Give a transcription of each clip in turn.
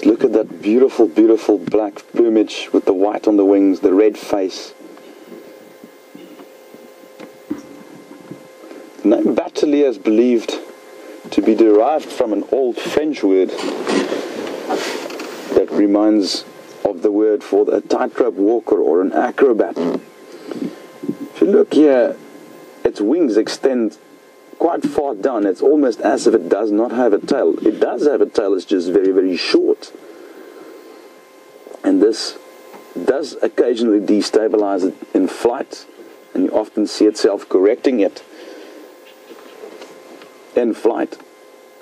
Just look at that beautiful, beautiful black plumage with the white on the wings, the red face. The name Bateleur is believed to be derived from an old French word that reminds of the word for a tightrope walker or an acrobat. If you look here, its wings extend quite far down. It's almost as if it does not have a tail. It does have a tail, it's just very, very short. And this does occasionally destabilize it in flight, and you often see it self-correcting it in flight,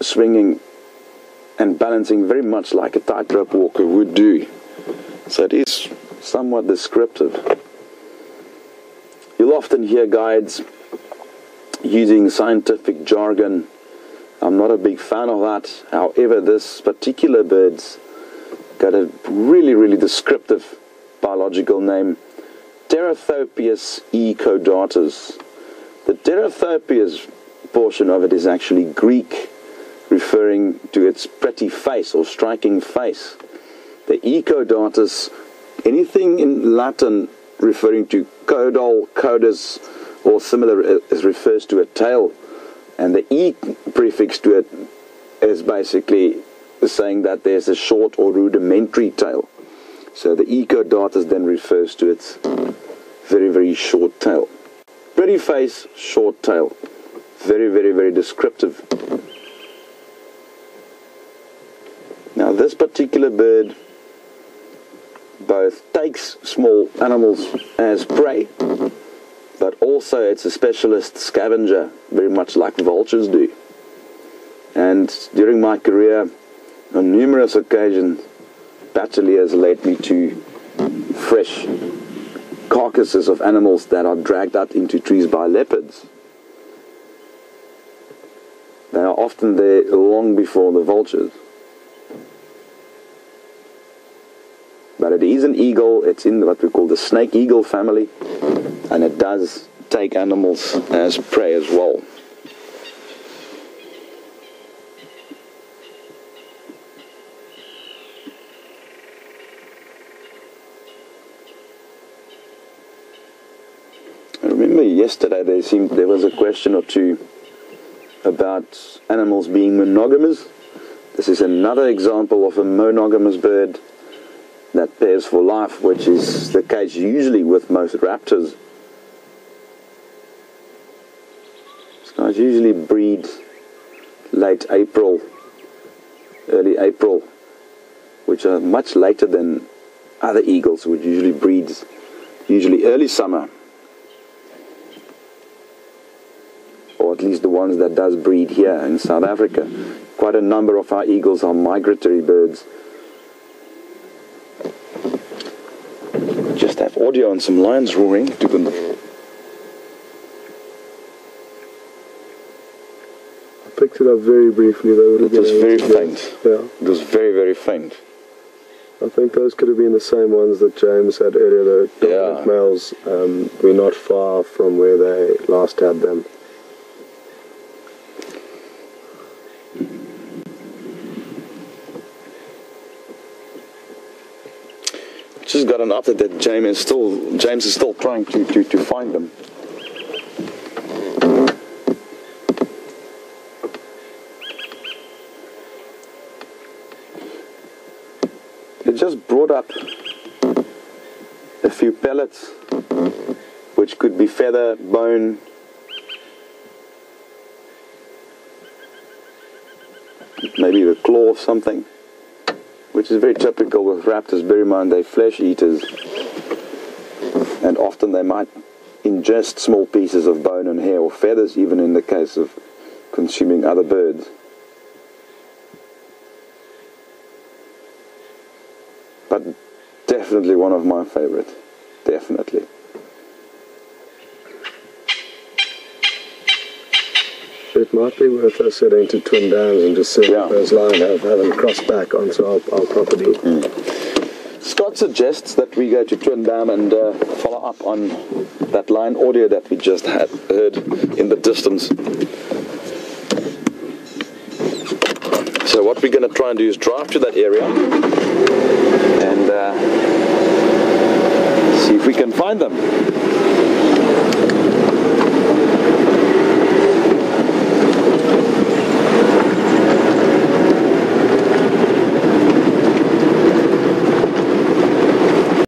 swinging and balancing very much like a tightrope walker would do. So it is somewhat descriptive. You'll often hear guides using scientific jargon. I'm not a big fan of that. However, this particular bird's got a really, really descriptive biological name, Pterothopus ecaudatus. The Pterothopus portion of it is actually Greek, referring to its pretty face or striking face. The ecaudatus, anything in Latin referring to caudal, caudus, or similar, it refers to a tail, and the E prefix to it is basically saying that there's a short or rudimentary tail. So the ecaudatus then refers to its very, very short tail. Pretty face, short tail. Very, very, very descriptive. Now this particular bird both takes small animals as prey, but also it's a specialist scavenger, very much like vultures do. And during my career, on numerous occasions, Bateleur has led me to fresh carcasses of animals that are dragged out into trees by leopards. They are often there long before the vultures. But it is an eagle, it's in what we call the snake eagle family, and it does take animals as prey as well. I remember yesterday there was a question or two about animals being monogamous. This is another example of a monogamous bird that pairs for life, which is the case usually with most raptors. These guys usually breed late April, early April, which are much later than other eagles, which usually breeds early summer, or at least the ones that does breed here in South Africa. Quite a number of our eagles are migratory birds. Just have audio and some lions roaring. I picked it up very briefly though. It was very faint. Yeah. It was very, very faint. I think those could have been the same ones that James had earlier. The dominant males. We're not far from where they last had them. Just got an update that James is still trying to find them. It just brought up a few pellets, which could be feather, bone, maybe the claw of something, which is very typical with raptors. Bear in mind, they're flesh eaters, and often they might ingest small pieces of bone and hair or feathers, even in the case of consuming other birds. But definitely one of my favorite, definitely. It might be worth us heading to Twin Dams and just seeing if those lions have them cross back onto our property. Scott suggests that we go to Twin Dam and follow up on that lion audio that we just heard in the distance. So what we're going to try and do is drive to that area and see if we can find them.